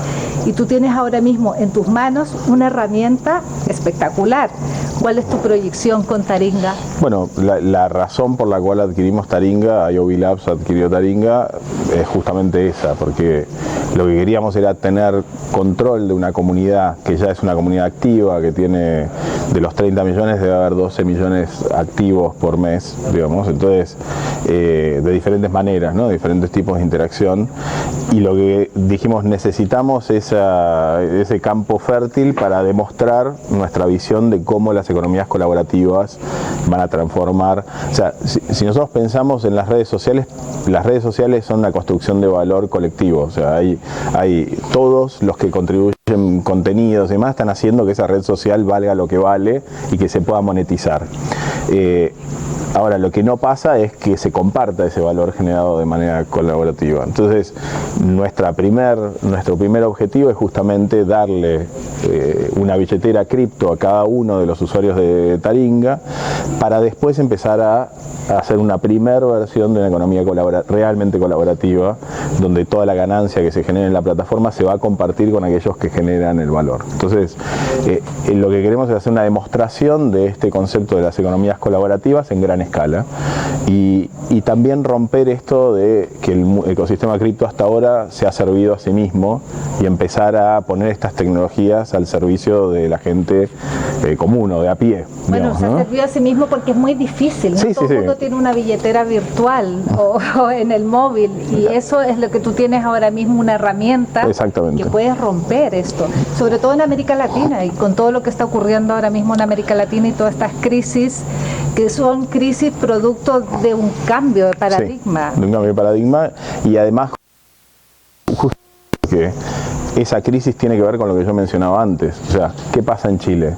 Y tú tienes ahora mismo en tus manos una herramienta espectacular. ¿Cuál es tu proyección con Taringa? Bueno, la razón por la cual adquirimos Taringa, IOV Labs adquirió Taringa, es justamente esa, porque lo que queríamos era tener control de una comunidad que ya es una comunidad activa, que tiene, de los 30 millones debe haber 12 millones activos por mes, digamos, entonces de diferentes maneras, ¿no? Diferentes tipos de interacción, y lo que dijimos, necesitamos ese campo fértil para demostrar nuestra visión de cómo las economías colaborativas van a transformar. O sea, si nosotros pensamos en las redes sociales son una construcción de valor colectivo, o sea, hay todos los que contribuyen contenidos y demás están haciendo que esa red social valga lo que vale y que se pueda monetizar. Ahora, lo que no pasa es que se comparta ese valor generado de manera colaborativa. Entonces, nuestro primer objetivo es justamente darle una billetera cripto a cada uno de los usuarios de Taringa para después empezar a hacer una primera versión de una economía realmente colaborativa, donde toda la ganancia que se genere en la plataforma se va a compartir con aquellos que generan el valor. Entonces, lo que queremos es hacer una demostración de este concepto de las economías colaborativas en gran gran escala. Y también romper esto de que el ecosistema cripto hasta ahora se ha servido a sí mismo y empezar a poner estas tecnologías al servicio de la gente común o de a pie. Bueno, digamos, se ha ¿no? servido a sí mismo porque es muy difícil, ¿no? Sí, Todo sí, el mundo sí. tiene una billetera virtual o en el móvil, y eso es lo que tú tienes ahora mismo, una herramienta Exactamente. que puedes romper esto, sobre todo en América Latina, y con todo lo que está ocurriendo ahora mismo en América Latina y todas estas crisis, que son crisis producto de un cambio de paradigma. Sí, de un cambio de paradigma, y además justo que esa crisis tiene que ver con lo que yo mencionaba antes. O sea, ¿qué pasa en Chile?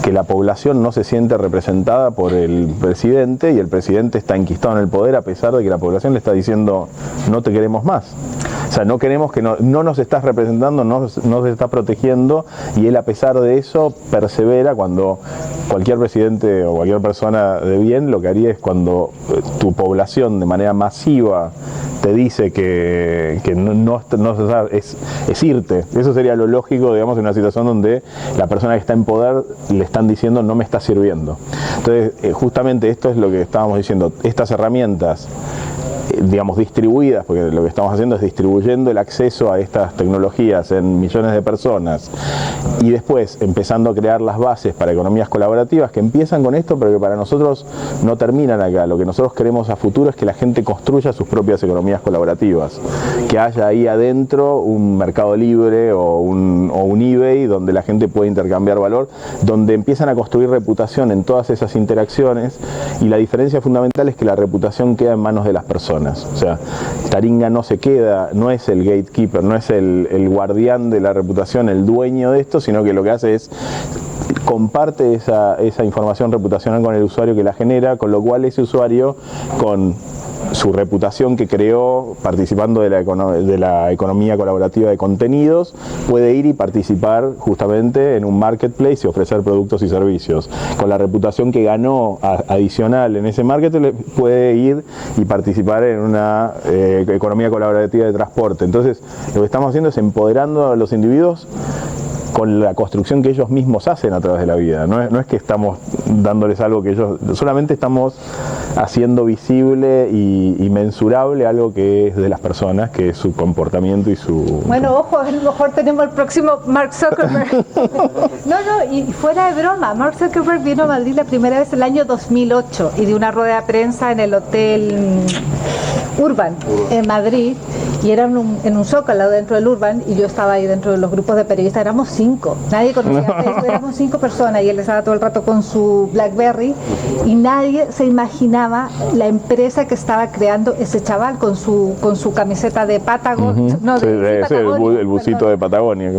Que la población no se siente representada por el presidente, y el presidente está enquistado en el poder a pesar de que la población le está diciendo no te queremos más. O sea, no queremos que no nos estás representando, no nos estás protegiendo, y él a pesar de eso persevera cuando cualquier presidente o cualquier persona de bien lo que haría es cuando tu población de manera masiva te dice que es irte. Eso sería lo lógico, digamos, en una situación donde la persona que está en poder le están diciendo no me está sirviendo. Entonces, justamente esto es lo que estábamos diciendo, estas herramientas digamos distribuidas, porque lo que estamos haciendo es distribuyendo el acceso a estas tecnologías en millones de personas, y después empezando a crear las bases para economías colaborativas que empiezan con esto, pero que para nosotros no terminan acá. Lo que nosotros queremos a futuro es que la gente construya sus propias economías colaborativas, que haya ahí adentro un mercado libre o un eBay donde la gente puede intercambiar valor, donde empiezan a construir reputación en todas esas interacciones, y la diferencia fundamental es que la reputación queda en manos de las personas. O sea, Taringa no se queda, no es el gatekeeper, no es el guardián de la reputación, el dueño de esto, sino que lo que hace es comparte esa información reputacional con el usuario que la genera, con lo cual ese usuario, con su reputación que creó participando de la economía colaborativa de contenidos, puede ir y participar justamente en un marketplace y ofrecer productos y servicios. Con la reputación que ganó adicional en ese marketplace, puede ir y participar en una economía colaborativa de transporte. Entonces, lo que estamos haciendo es empoderando a los individuos con la construcción que ellos mismos hacen a través de la vida. No es que estamos dándoles algo que ellos, solamente estamos haciendo visible y mensurable algo que es de las personas, que es su comportamiento y su... Bueno, ojo, a lo mejor tenemos el próximo Mark Zuckerberg. Y fuera de broma, Mark Zuckerberg vino a Madrid la primera vez el año 2008 y dio una rueda de prensa en el Hotel Urban en Madrid, y era en un zócalo dentro del Urban, y yo estaba ahí dentro de los grupos de periodistas, éramos 5, nadie conocía a Facebook, éramos 5 personas, y él estaba todo el rato con su BlackBerry, y nadie se imaginaba la empresa que estaba creando ese chaval con su camiseta de Patagonia, el busito de Patagonia.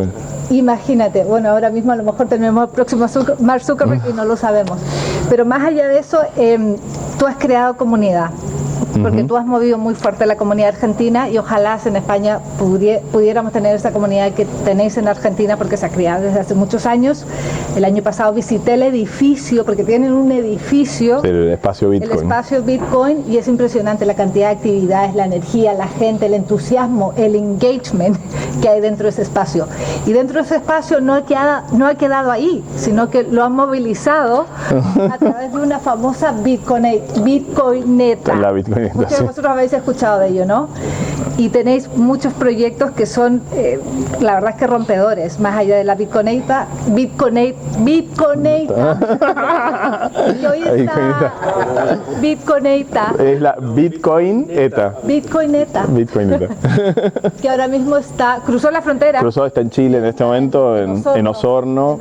Imagínate, bueno, ahora mismo a lo mejor tenemos el próximo Mark Zuckerberg y no lo sabemos, pero más allá de eso, tú has creado comunidad, porque tú has movido muy fuerte la comunidad argentina, y ojalá en España pudiéramos tener esa comunidad que tenéis en Argentina, porque se ha creado desde hace muchos años. El año pasado visité el edificio, porque tienen un edificio, el espacio Bitcoin, y es impresionante la cantidad de actividades, la energía, la gente, el entusiasmo, el engagement que hay dentro de ese espacio. Y dentro de ese espacio no ha quedado sino que lo han movilizado a través de una famosa Bitcoineta. La Bitcoineta. Muchos de vosotros habéis escuchado de ello, ¿no? Y tenéis muchos proyectos que son, la verdad es que rompedores, más allá de la Bitcoineta. Y hoy está Bitcoineta. Es la Bitcoineta. Que ahora mismo cruzó la frontera. Está en Chile en este momento, en Osorno.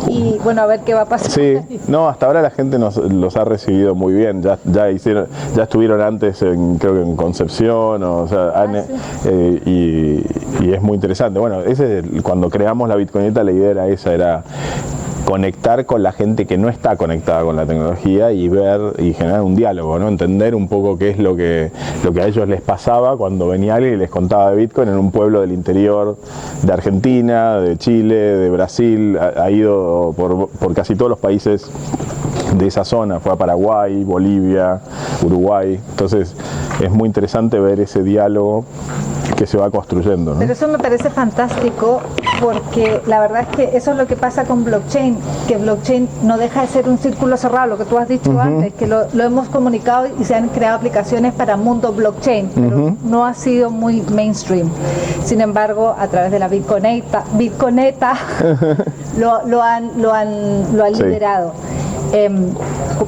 Y bueno, a ver qué va a pasar. Sí, no, hasta ahora la gente los ha recibido muy bien. Ya estuvieron antes creo que en Concepción, y es muy interesante. Bueno, cuando creamos la Bitcoineta, la idea era conectar con la gente que no está conectada con la tecnología, y ver y generar un diálogo, ¿no? Entender un poco qué es lo que a ellos les pasaba cuando venía alguien y les contaba de Bitcoin en un pueblo del interior de Argentina, de Chile, de Brasil, ha ido por casi todos los países de esa zona, fue a Paraguay, Bolivia, Uruguay. Entonces es muy interesante ver ese diálogo que se va construyendo, ¿no? Pero eso me parece fantástico, porque la verdad es que eso es lo que pasa con blockchain, que blockchain no deja de ser un círculo cerrado, lo que tú has dicho antes, que lo hemos comunicado y se han creado aplicaciones para mundo blockchain, pero no ha sido muy mainstream. Sin embargo, a través de la Bitconeta lo han liderado.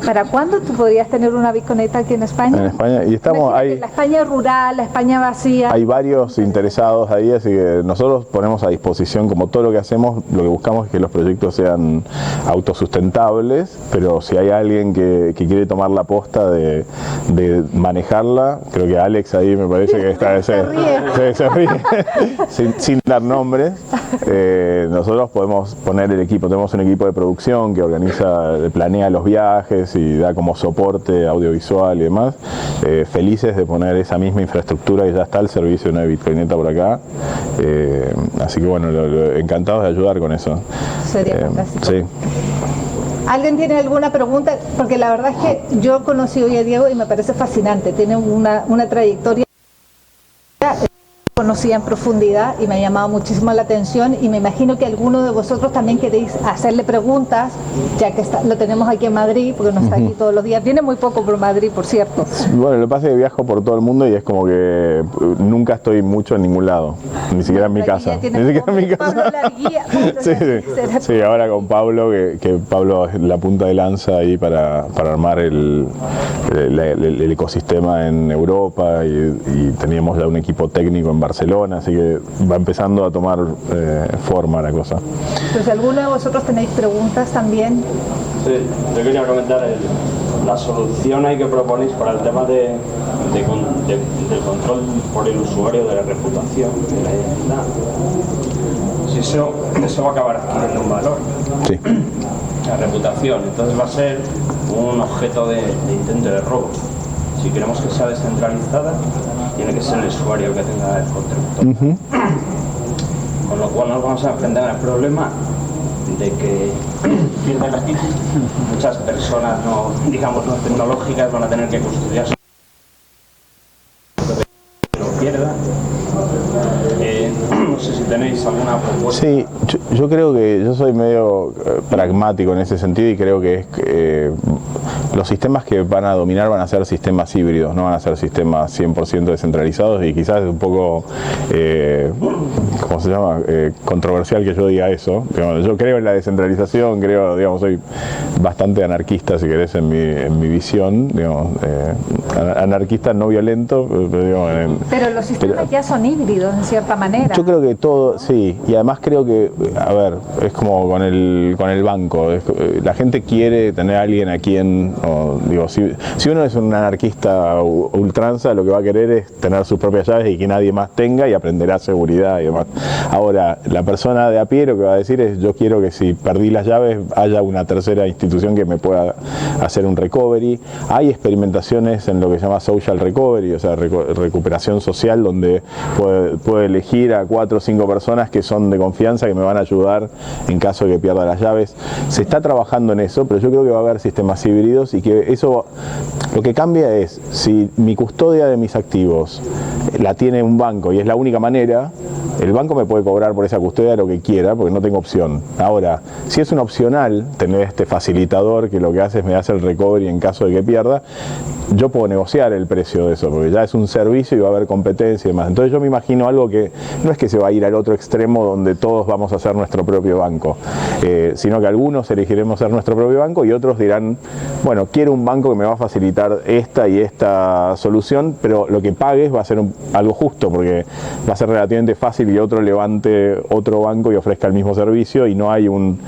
¿Para cuándo tú podrías tener una Bitconeta aquí en España? En España, y estamos ahí. La España rural, la España vacía. Hay varios interesados ahí, así que nosotros ponemos a disposición, como todo lo que hacemos, lo que buscamos es que los proyectos sean autosustentables, pero si hay alguien que quiere tomar la posta de manejarla, creo que Alex ahí me parece que está se ríe sin dar nombres. Nosotros podemos poner el equipo, tenemos un equipo de producción que organiza, planea los viajes y da como soporte audiovisual y demás. Felices de poner esa misma infraestructura y ya está el servicio de una Bitcoineta por acá. Así que bueno, encantados de ayudar con eso. Sería fantástico. Sí. ¿Alguien tiene alguna pregunta? Porque la verdad es que yo conocí hoy a Diego y me parece fascinante. Tiene una trayectoria conocía en profundidad y me ha llamado muchísimo la atención, y me imagino que alguno de vosotros también queréis hacerle preguntas, ya que lo tenemos aquí en Madrid, porque no está aquí todos los días. Viene muy poco por Madrid, por cierto. Bueno, lo que pasa es que viajo por todo el mundo y es como que nunca estoy mucho en ningún lado, ni siquiera en mi casa. Ni siquiera en mi casa. Sí, ahora con Pablo, que Pablo es la punta de lanza ahí para armar el ecosistema en Europa, y teníamos ya un equipo técnico en Barcelona, así que va empezando a tomar forma la cosa. Pues ¿alguno de vosotros tenéis preguntas también? Sí, yo quería comentar la solución ahí que proponéis para el tema del control por el usuario de la reputación, de la identidad. Si eso va a acabar adquiriendo un valor. Sí. La reputación, entonces va a ser un objeto de intento de robo. Si queremos que sea descentralizada, tiene que ser el usuario que tenga el control. Con lo cual nos vamos a enfrentar al problema de que muchas personas no tecnológicas van a tener que custodiar que lo pierda. No sé si tenéis alguna propuesta. Sí, yo creo que yo soy medio pragmático en ese sentido, y creo que los sistemas que van a dominar van a ser sistemas híbridos, no van a ser sistemas 100% descentralizados, y quizás es un poco, ¿cómo se llama? Controversial que yo diga eso. Yo creo en la descentralización, soy bastante anarquista, si querés, en mi visión, anarquista no violento. Pero los sistemas ya son híbridos, en cierta manera. Yo creo que todo, sí, y además creo que, a ver, es como con el banco, la gente quiere tener a alguien a quien, si uno es un anarquista ultranza, lo que va a querer es tener sus propias llaves y que nadie más tenga, y aprenderá seguridad y demás. Ahora, la persona de a pie lo que va a decir es: yo quiero que si perdí las llaves haya una tercera institución que me pueda hacer un recovery. Hay experimentaciones en lo que se llama social recovery, o sea, recuperación social, donde puedo elegir a 4 o 5 personas que son de confianza, que me van a ayudar en caso de que pierda las llaves. Se está trabajando en eso, pero yo creo que va a haber sistemas híbridos, y que eso lo que cambia es, si mi custodia de mis activos la tiene un banco y es la única manera, el banco me puede cobrar por esa custodia lo que quiera, porque no tengo opción. Ahora, si es un opcional, tener este facilitador que lo que hace es me hace el recovery en caso de que pierda, yo puedo negociar el precio de eso, porque ya es un servicio y va a haber competencia y demás. Entonces yo me imagino algo que no es que se va a ir al otro extremo donde todos vamos a hacer nuestro propio banco, sino que algunos elegiremos ser nuestro propio banco y otros dirán, bueno, quiero un banco que me va a facilitar esta y esta solución, pero lo que pagues va a ser algo justo, porque va a ser relativamente fácil que otro levante otro banco y ofrezca el mismo servicio, y no hay un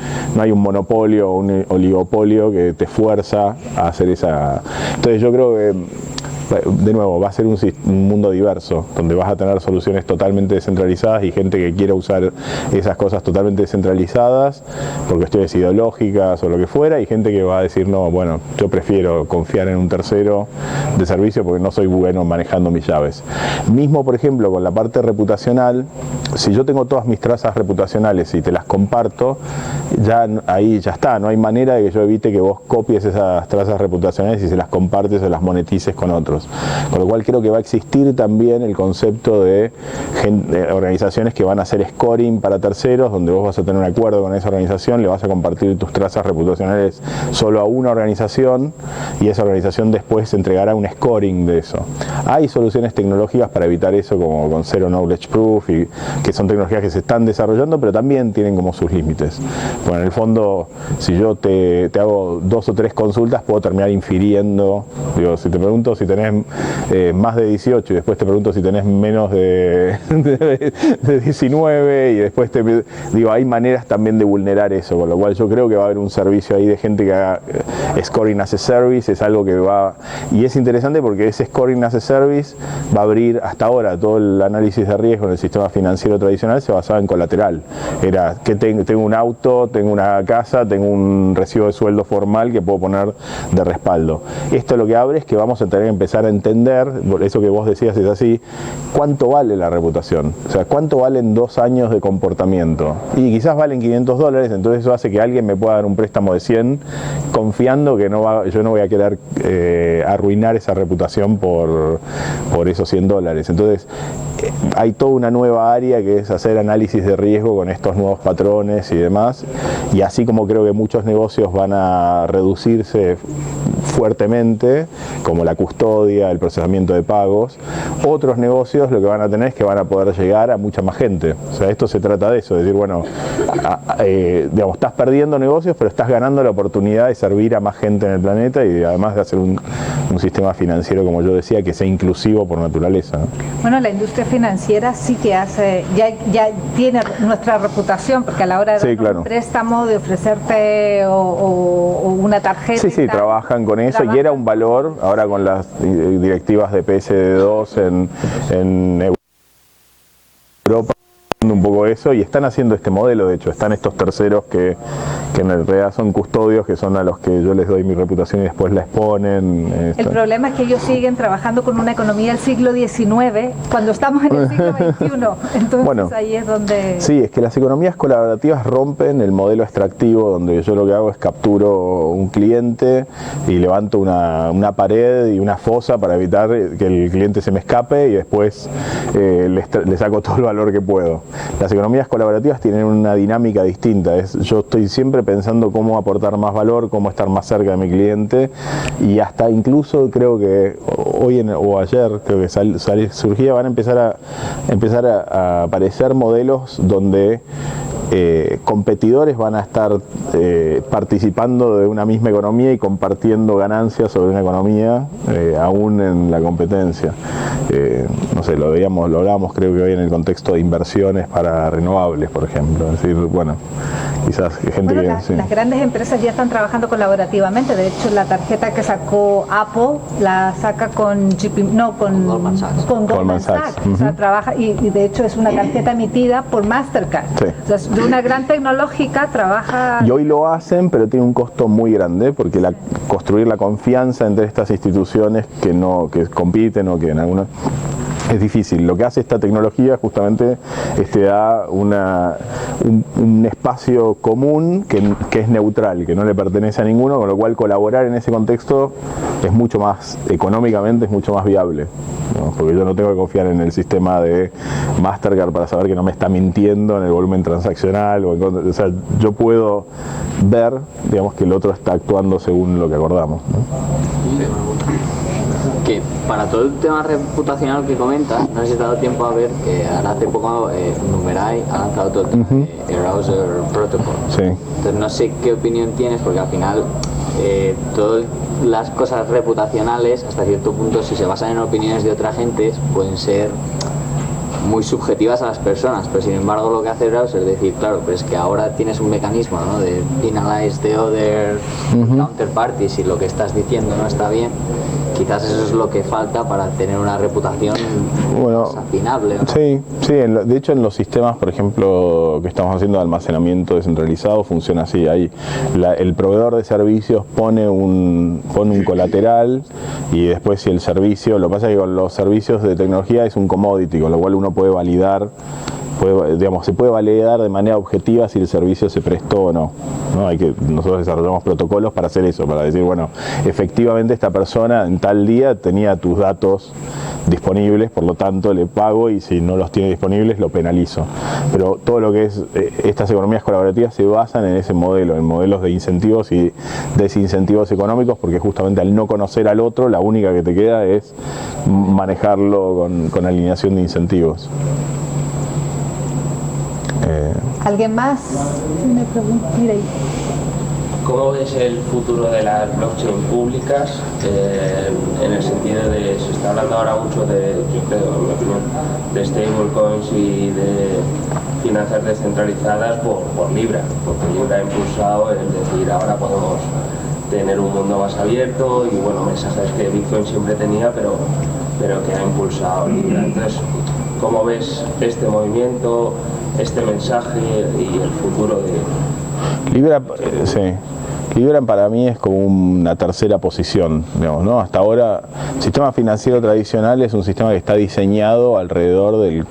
monopolio o un oligopolio que te fuerza a hacer esa. Entonces yo creo que, de nuevo, va a ser un mundo diverso, donde vas a tener soluciones totalmente descentralizadas y gente que quiera usar esas cosas totalmente descentralizadas por cuestiones ideológicas o lo que fuera, y gente que va a decir, no, bueno, yo prefiero confiar en un tercero de servicio porque no soy bueno manejando mis llaves. Mismo, por ejemplo, con la parte reputacional, si yo tengo todas mis trazas reputacionales y te las comparto, ya ahí ya está, no hay manera de que yo evite que vos copies esas trazas reputacionales y se las compartes o las monetices con otros. nosotros. Con lo cual creo que va a existir también el concepto de organizaciones que van a hacer scoring para terceros, donde vos vas a tener un acuerdo con esa organización, le vas a compartir tus trazas reputacionales solo a una organización y esa organización después entregará un scoring de eso. Hay soluciones tecnológicas para evitar eso, como con Zero Knowledge Proof, y que son tecnologías que se están desarrollando, pero también tienen como sus límites. Bueno, en el fondo, si yo te hago 2 o 3 consultas, puedo terminar infiriendo. Digo, si te pregunto si tenés más de 18 y después te pregunto si tenés menos de 19 y después digo, hay maneras también de vulnerar eso, con lo cual yo creo que va a haber un servicio ahí de gente que haga Scoring as a Service, es algo que va, y es interesante porque ese Scoring as a Service va a abrir, hasta ahora todo el análisis de riesgo en el sistema financiero tradicional se basaba en colateral, era que tengo un auto, tengo una casa, tengo un recibo de sueldo formal que puedo poner de respaldo. Esto lo que abre es que vamos a tener que empezar a entender, eso que vos decías es así, cuánto vale la reputación, o sea, cuánto valen 2 años de comportamiento, y quizás valen $500, entonces eso hace que alguien me pueda dar un préstamo de 100 confiando que yo no voy a querer arruinar esa reputación por esos $100. Entonces hay toda una nueva área que es hacer análisis de riesgo con estos nuevos patrones y demás, y así como creo que muchos negocios van a reducirse fuertemente, como la custodia, el procesamiento de pagos, otros negocios lo que van a tener es que van a poder llegar a mucha más gente. O sea, esto se trata de eso, de decir, bueno, digamos, estás perdiendo negocios, pero estás ganando la oportunidad de servir a más gente en el planeta y además de hacer un sistema financiero, como yo decía, que sea inclusivo por naturaleza, ¿no? Bueno, la industria financiera sí que hace, ya tiene nuestra reputación, porque a la hora de dar un préstamo, de ofrecerte o una tarjeta. Sí, trabajan con eso y era un valor, ahora con las directivas de PSD2 en Europa, un poco eso, y están haciendo este modelo. De hecho, están estos terceros que en realidad son custodios, que son a los que yo les doy mi reputación y después la exponen. El problema es que ellos siguen trabajando con una economía del siglo XIX cuando estamos en el siglo XXI. Entonces bueno, ahí es donde... Sí, es que las economías colaborativas rompen el modelo extractivo, donde yo lo que hago es capturo un cliente y levanto una pared y una fosa para evitar que el cliente se me escape y después le saco todo el valor que puedo. Las economías colaborativas tienen una dinámica distinta. Yo estoy siempre pensando cómo aportar más valor, cómo estar más cerca de mi cliente, y hasta incluso creo que hoy o ayer creo que surgía, van a empezar a aparecer modelos donde competidores van a estar participando de una misma economía y compartiendo ganancias sobre una economía aún en la competencia. No sé, lo hablábamos creo que hoy en el contexto de inversiones para renovables, por ejemplo. Es decir, bueno, quizás gente que... Las grandes empresas ya están trabajando colaborativamente. De hecho, la tarjeta que sacó Apple la saca con Goldman Sachs. O sea, trabaja, y de hecho es una tarjeta emitida por Mastercard. Sí. O sea, de una gran tecnológica trabaja... Y hoy lo hacen, pero tiene un costo muy grande, porque construir la confianza entre estas instituciones que compiten o que en algunas... es difícil. Lo que hace esta tecnología justamente da un espacio común que es neutral, que no le pertenece a ninguno, con lo cual colaborar en ese contexto es mucho más, económicamente es mucho más viable, ¿no? Porque yo no tengo que confiar en el sistema de Mastercard para saber que no me está mintiendo en el volumen transaccional, o sea, yo puedo ver, digamos, que el otro está actuando según lo que acordamos, ¿no? Que para todo el tema reputacional que comentas, no sé si te ha dado tiempo a ver que ahora hace poco Numerai ha lanzado todo el tema de Arouser Protocol. Sí. Entonces no sé qué opinión tienes, porque al final todas las cosas reputacionales, hasta cierto punto, si se basan en opiniones de otra gente, pueden ser muy subjetivas a las personas, pero sin embargo lo que hace Browser es decir, claro, pero es que ahora tienes un mecanismo, ¿no?, de penalize the other counterparties, y lo que estás diciendo no está bien. Quizás eso es lo que falta para tener una reputación afinable, ¿no? Sí, de hecho en los sistemas, por ejemplo, que estamos haciendo de almacenamiento descentralizado, funciona así. Ahí el proveedor de servicios pone un colateral, y después si el servicio, lo que pasa es que con los servicios de tecnología es un commodity, con lo cual uno puede validar se puede validar de manera objetiva si el servicio se prestó o no. Nosotros desarrollamos protocolos para hacer eso, para decir, bueno, efectivamente esta persona en tal día tenía tus datos disponibles, por lo tanto le pago, y si no los tiene disponibles lo penalizo. Pero todo lo que es estas economías colaborativas se basan en ese modelo, en modelos de incentivos y desincentivos económicos, porque justamente al no conocer al otro, la única que te queda es manejarlo con alineación de incentivos. ¿Alguien más? Me pregunto, mira ahí. ¿Cómo ves el futuro de las blockchain públicas? En el sentido de, se está hablando ahora mucho de, yo creo, en mi opinión, de stablecoins y de finanzas descentralizadas por Libra, porque Libra ha impulsado el decir ahora podemos tener un mundo más abierto y bueno, mensajes que Bitcoin siempre tenía, pero que ha impulsado Libra. Entonces, ¿cómo ves este movimiento, este mensaje y el futuro de Libra? Sí. Libra para mí es como una tercera posición, digamos, ¿no? Hasta ahora el sistema financiero tradicional es un sistema que está diseñado alrededor del